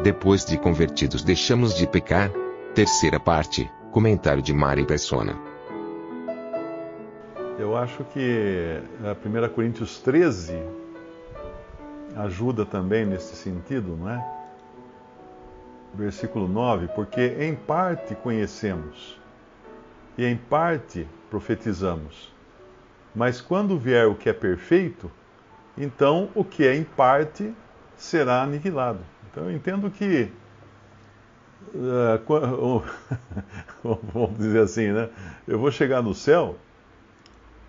Depois de convertidos deixamos de pecar? Terceira parte, comentário de Mari Persona. Eu acho que a 1 Coríntios 13 ajuda também nesse sentido, não é? Versículo 9, porque em parte conhecemos e em parte profetizamos. Mas quando vier o que é perfeito, então o que é em parte será aniquilado. Então eu entendo que, vamos dizer assim, né? Eu vou chegar no céu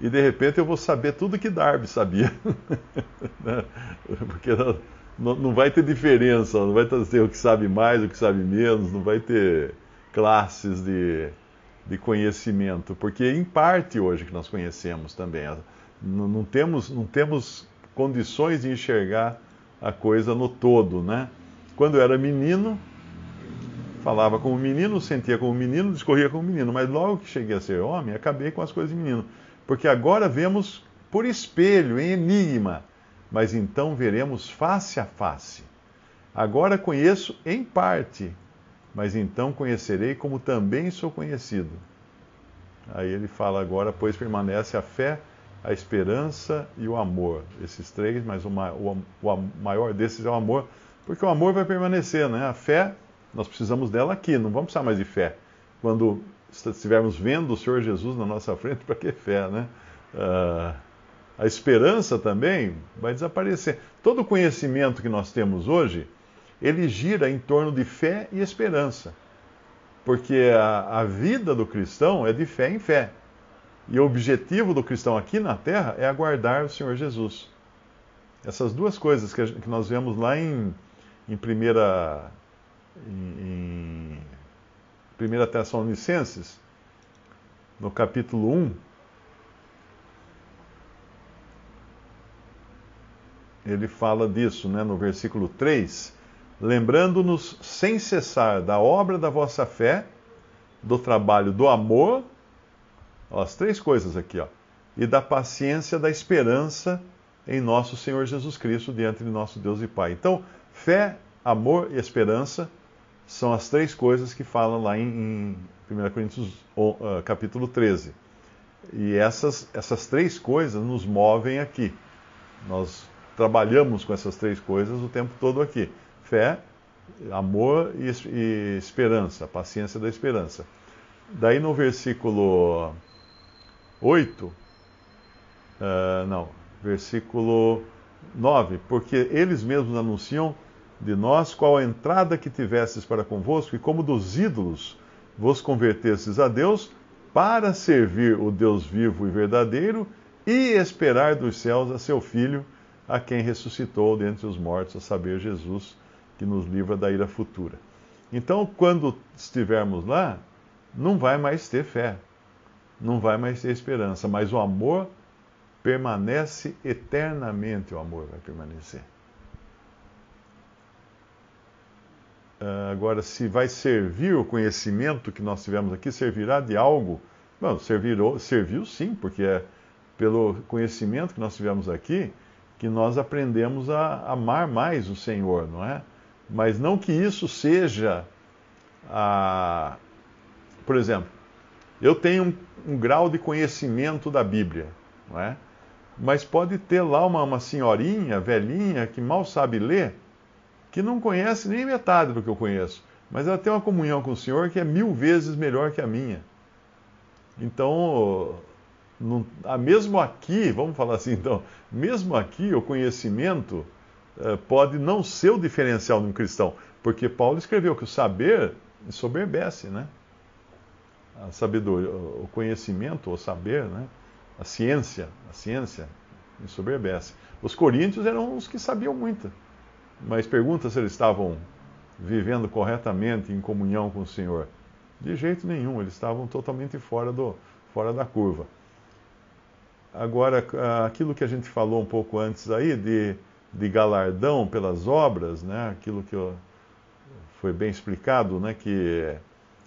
e de repente eu vou saber tudo que Darby sabia. Porque não vai ter diferença, não vai ter o que sabe mais, o que sabe menos, não vai ter classes de conhecimento, porque em parte hoje que nós conhecemos também, não temos condições de enxergar a coisa no todo, né? Quando eu era menino, falava como menino, sentia como menino, discorria como menino, mas logo que cheguei a ser homem, acabei com as coisas de menino, porque agora vemos por espelho, em enigma, mas então veremos face a face. Agora conheço em parte, mas então conhecerei como também sou conhecido. Aí ele fala agora, pois permanece a fé, a esperança e o amor. Esses três, mas o maior desses é o amor, porque o amor vai permanecer, né? A fé, nós precisamos dela aqui, não vamos precisar mais de fé. Quando estivermos vendo o Senhor Jesus na nossa frente, para que fé, né? A esperança também vai desaparecer. Todo o conhecimento que nós temos hoje, ele gira em torno de fé e esperança. Porque a vida do cristão é de fé em fé. E o objetivo do cristão aqui na terra é aguardar o Senhor Jesus. Essas duas coisas que nós vemos lá em 1 Tessalonicenses, no capítulo 1, ele fala disso, né, no versículo 3, lembrando-nos sem cessar da obra da vossa fé, do trabalho do amor, ó, as três coisas aqui, ó, e da paciência da esperança em nosso Senhor Jesus Cristo, diante de nosso Deus e Pai. Então, fé, amor e esperança são as três coisas que falam lá em 1 Coríntios capítulo 13. E essas três coisas nos movem aqui. Nós trabalhamos com essas três coisas o tempo todo aqui. Fé, amor e esperança, paciência da esperança. Daí no versículo 8, versículo 9, porque eles mesmos anunciam de nós qual a entrada que tivestes para convosco, e como dos ídolos vos convertestes a Deus, para servir o Deus vivo e verdadeiro, e esperar dos céus a seu Filho, a quem ressuscitou dentre os mortos, a saber, Jesus, que nos livra da ira futura. Então, quando estivermos lá, não vai mais ter fé, não vai mais ter esperança, mas o amor permanece eternamente, o amor vai permanecer. Agora, se vai servir o conhecimento que nós tivemos aqui, servirá de algo? Bom, serviu sim, porque é pelo conhecimento que nós tivemos aqui que nós aprendemos a amar mais o Senhor, não é? Mas não que isso seja Por exemplo, eu tenho um grau de conhecimento da Bíblia, não é? Mas pode ter lá uma senhorinha, velhinha, que mal sabe ler, que não conhece nem metade do que eu conheço, mas ela tem uma comunhão com o Senhor que é 1000 vezes melhor que a minha. Então, mesmo aqui, vamos falar assim, então, mesmo aqui o conhecimento pode não ser o diferencial de um cristão, porque Paulo escreveu que o saber ensoberbece, né? A sabedoria, o conhecimento, o saber, né? A ciência ensoberbece. Os coríntios eram os que sabiam muito, mas pergunta se eles estavam vivendo corretamente em comunhão com o Senhor. De jeito nenhum, eles estavam totalmente fora da curva. Agora, aquilo que a gente falou um pouco antes aí, de galardão pelas obras, né? Aquilo que foi bem explicado, né? Que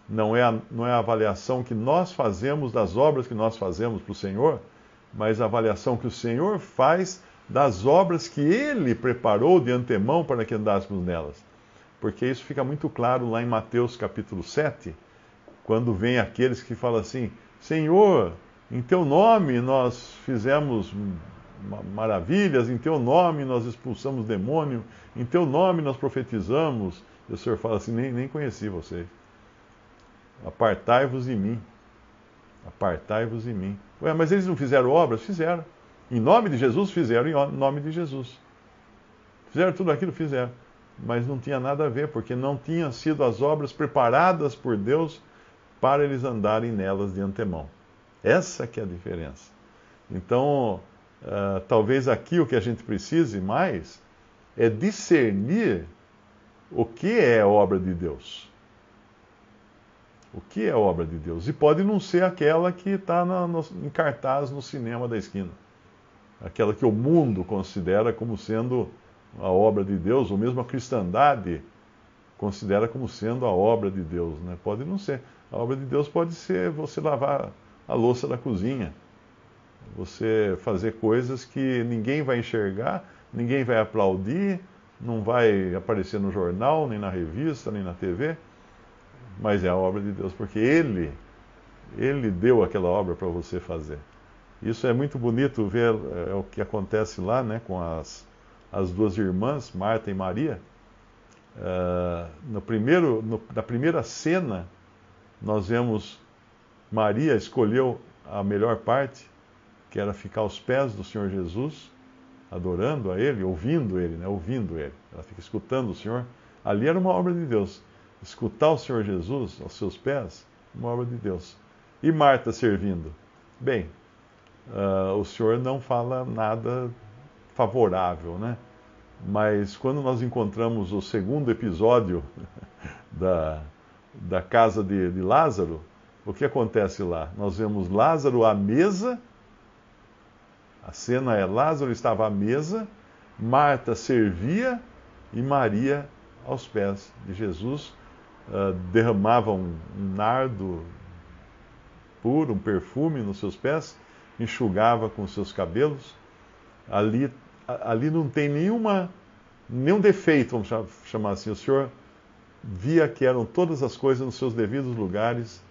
não é a avaliação que nós fazemos das obras que nós fazemos para o Senhor, mas a avaliação que o Senhor faz das obras que Ele preparou de antemão para que andássemos nelas. Porque isso fica muito claro lá em Mateus capítulo 7, quando vem aqueles que falam assim: Senhor, em teu nome nós fizemos maravilhas, em teu nome nós expulsamos demônio, em teu nome nós profetizamos. E o Senhor fala assim: nem conheci vocês. Apartai-vos de mim. Apartai-vos de mim. Ué, mas eles não fizeram obras? Fizeram. Em nome de Jesus, fizeram em nome de Jesus. Fizeram tudo aquilo? Fizeram. Mas não tinha nada a ver, porque não tinham sido as obras preparadas por Deus para eles andarem nelas de antemão. Essa que é a diferença. Então, talvez aqui o que a gente precise mais é discernir o que é obra de Deus. O que é obra de Deus? E pode não ser aquela que está em cartaz no cinema da esquina. Aquela que o mundo considera como sendo a obra de Deus, ou mesmo a cristandade considera como sendo a obra de Deus, né? Pode não ser. A obra de Deus pode ser você lavar a louça da cozinha, você fazer coisas que ninguém vai enxergar, ninguém vai aplaudir, não vai aparecer no jornal, nem na revista, nem na TV, mas é a obra de Deus, porque Ele deu aquela obra para você fazer. Isso é muito bonito ver o que acontece lá, né, com as duas irmãs, Marta e Maria. Na primeira cena, nós vemos Maria escolheu a melhor parte, que era ficar aos pés do Senhor Jesus, adorando a Ele, ouvindo Ele, né? Ouvindo Ele. Ela fica escutando o Senhor. Ali era uma obra de Deus. Escutar o Senhor Jesus aos seus pés, uma obra de Deus. E Marta servindo. Bem, o Senhor não fala nada favorável, né? Mas quando nós encontramos o segundo episódio da casa de Lázaro, o que acontece lá? Nós vemos Lázaro à mesa, a cena é Lázaro estava à mesa, Marta servia e Maria aos pés de Jesus, derramava um nardo puro, um perfume nos seus pés, enxugava com os seus cabelos. Ali não tem nenhum defeito, vamos chamar assim. O Senhor via que eram todas as coisas nos seus devidos lugares,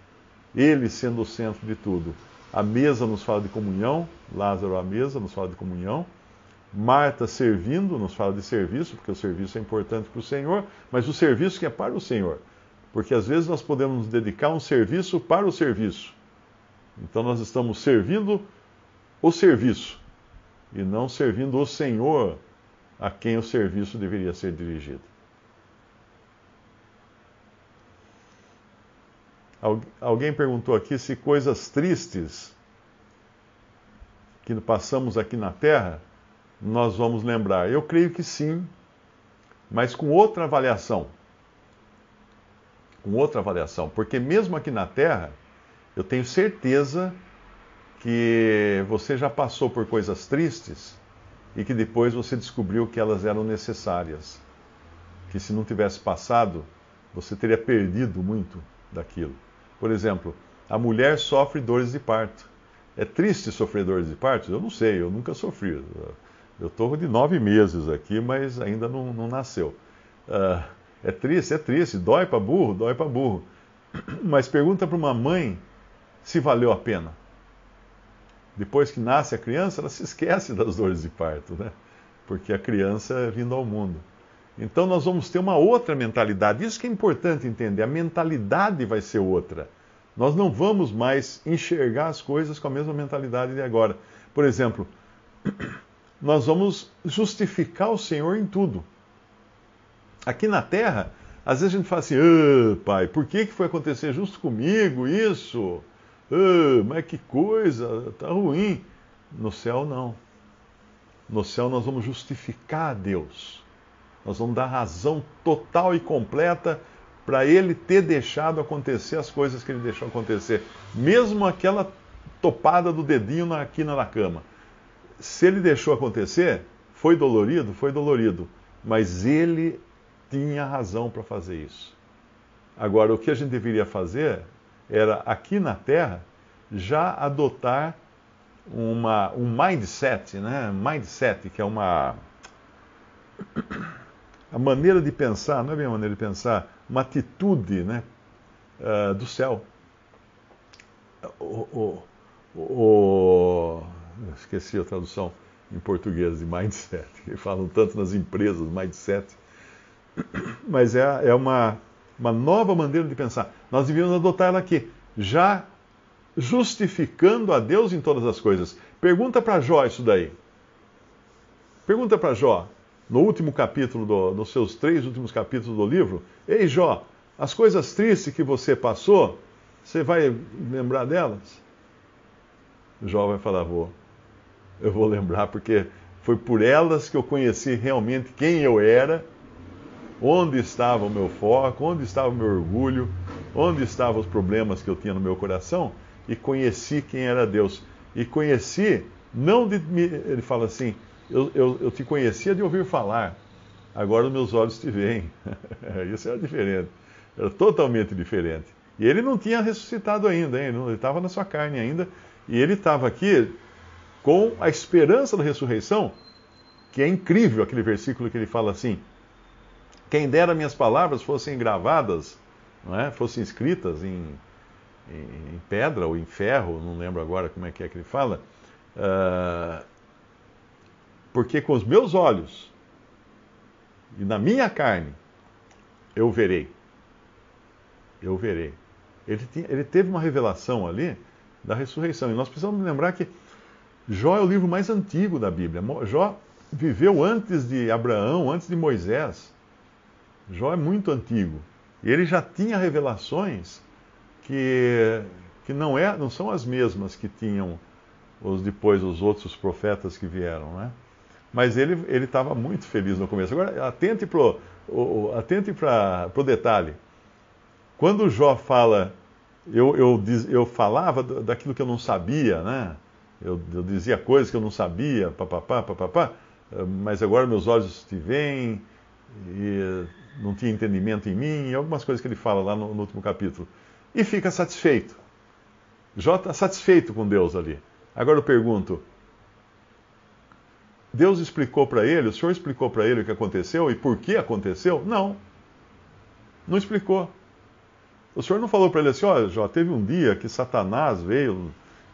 Ele sendo o centro de tudo. A mesa nos fala de comunhão, Lázaro à mesa nos fala de comunhão, Marta servindo nos fala de serviço, porque o serviço é importante para o Senhor, mas o serviço que é para o Senhor. Porque às vezes nós podemos nos dedicar a um serviço para o serviço. Então nós estamos servindo o serviço, e não servindo o Senhor a quem o serviço deveria ser dirigido. Alguém perguntou aqui se coisas tristes que passamos aqui na Terra, nós vamos lembrar. Eu creio que sim, mas com outra avaliação. Com outra avaliação. Porque mesmo aqui na Terra, eu tenho certeza que você já passou por coisas tristes e que depois você descobriu que elas eram necessárias. Que se não tivesse passado, você teria perdido muito daquilo. Por exemplo, a mulher sofre dores de parto. É triste sofrer dores de parto? Eu não sei, eu nunca sofri. Eu estou de 9 meses aqui, mas ainda não nasceu. É triste, dói para burro, dói para burro. Mas pergunta para uma mãe se valeu a pena. Depois que nasce a criança, ela se esquece das dores de parto, né? Porque a criança é vindo ao mundo. Então nós vamos ter uma outra mentalidade. Isso que é importante entender. A mentalidade vai ser outra. Nós não vamos mais enxergar as coisas com a mesma mentalidade de agora. Por exemplo, nós vamos justificar o Senhor em tudo. Aqui na Terra, às vezes a gente fala assim: pai, por que foi acontecer justo comigo isso? Mas que coisa, tá ruim. No céu, não. No céu nós vamos justificar a Deus. Nós vamos dar razão total e completa para Ele ter deixado acontecer as coisas que Ele deixou acontecer. Mesmo aquela topada do dedinho aqui na cama. Se Ele deixou acontecer, foi dolorido? Foi dolorido. Mas Ele tinha razão para fazer isso. Agora, o que a gente deveria fazer era, aqui na Terra, já adotar um mindset, né? Mindset, que é a maneira de pensar, não é bem a maneira de pensar, uma atitude, né, do céu. Esqueci a tradução em português de mindset, que falam tanto nas empresas, mindset. Mas é uma nova maneira de pensar. Nós devíamos adotar ela aqui, já justificando a Deus em todas as coisas. Pergunta para Jó isso daí. Pergunta para Jó, no último capítulo, nos seus 3 últimos capítulos do livro. Ei, Jó, as coisas tristes que você passou, você vai lembrar delas? Jó vai falar, eu vou lembrar, porque foi por elas que eu conheci realmente quem eu era, onde estava o meu foco, onde estava o meu orgulho, onde estavam os problemas que eu tinha no meu coração, e conheci quem era Deus. E conheci, não de ele fala assim, eu te conhecia de ouvir falar, agora os meus olhos te veem. Isso era diferente, era totalmente diferente. E ele não tinha ressuscitado ainda, hein? Ele estava na sua carne ainda, e ele estava aqui com a esperança da ressurreição, que é incrível aquele versículo que ele fala assim, quem dera minhas palavras fossem gravadas, não é? Fossem escritas em pedra ou em ferro, não lembro agora como é que ele fala, porque com os meus olhos e na minha carne eu verei. Eu verei. Ele teve uma revelação ali da ressurreição. E nós precisamos lembrar que Jó é o livro mais antigo da Bíblia. Jó viveu antes de Abraão, antes de Moisés. Jó é muito antigo. E ele já tinha revelações que não são as mesmas que tinham depois os outros profetas que vieram, né? Mas ele estava muito feliz no começo. Agora, atente para o detalhe. Quando Jó fala, eu falava daquilo que eu não sabia, né? Eu dizia coisas que eu não sabia, papapá, mas agora meus olhos te veem, e não tinha entendimento em mim, e algumas coisas que ele fala lá no último capítulo. E fica satisfeito. Jó está satisfeito com Deus ali. Agora eu pergunto, Deus explicou para ele, o Senhor explicou para ele o que aconteceu e por que aconteceu? Não. Não explicou. O Senhor não falou para ele assim, olha, Jó, teve um dia que Satanás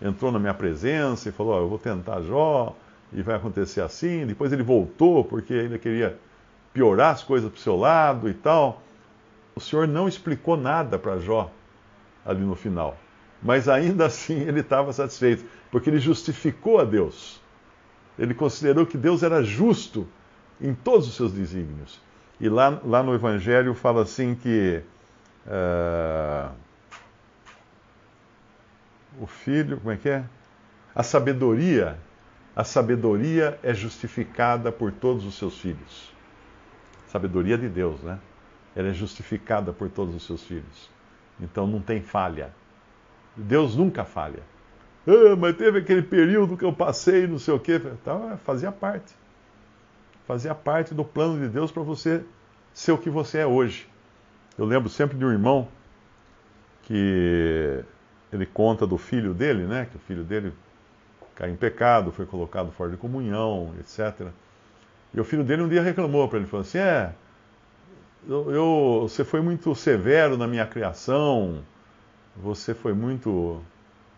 entrou na minha presença e falou, eu vou tentar Jó, e vai acontecer assim. Depois ele voltou porque ainda queria piorar as coisas para o seu lado e tal. O Senhor não explicou nada para Jó ali no final. Mas ainda assim ele estava satisfeito, porque ele justificou a Deus. Ele considerou que Deus era justo em todos os seus desígnios. E lá no Evangelho fala assim que o filho, como é que é? A sabedoria é justificada por todos os seus filhos. Sabedoria de Deus, né? Ela é justificada por todos os seus filhos. Então não tem falha. Deus nunca falha. Mas teve aquele período que eu passei, não sei o quê. Então, fazia parte. Fazia parte do plano de Deus para você ser o que você é hoje. Eu lembro sempre de um irmão que ele conta do filho dele, né? Que o filho dele caiu em pecado, foi colocado fora de comunhão, etc. E o filho dele um dia reclamou para ele, falou assim, você foi muito severo na minha criação, você foi muito,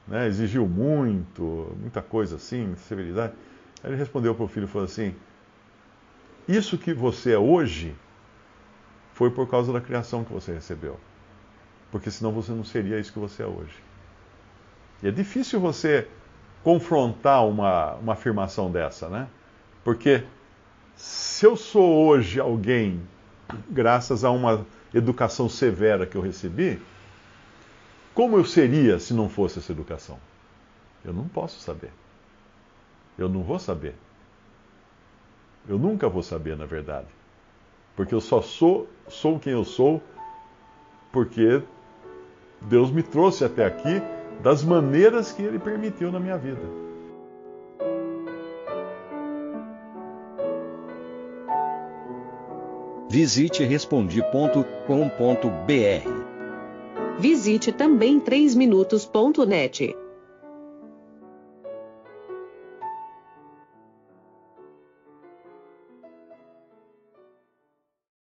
né, exigiu muita coisa assim, muita severidade. Aí ele respondeu para o filho e falou assim, isso que você é hoje foi por causa da criação que você recebeu. Porque senão você não seria isso que você é hoje. E é difícil você confrontar uma afirmação dessa, né? Porque se eu sou hoje alguém, graças a uma educação severa que eu recebi, como eu seria se não fosse essa educação? Eu não posso saber. Eu não vou saber. Eu nunca vou saber, na verdade. Porque eu só sou quem eu sou porque Deus me trouxe até aqui das maneiras que Ele permitiu na minha vida. Visite Respondi.com.br. Visite também 3minutos.net.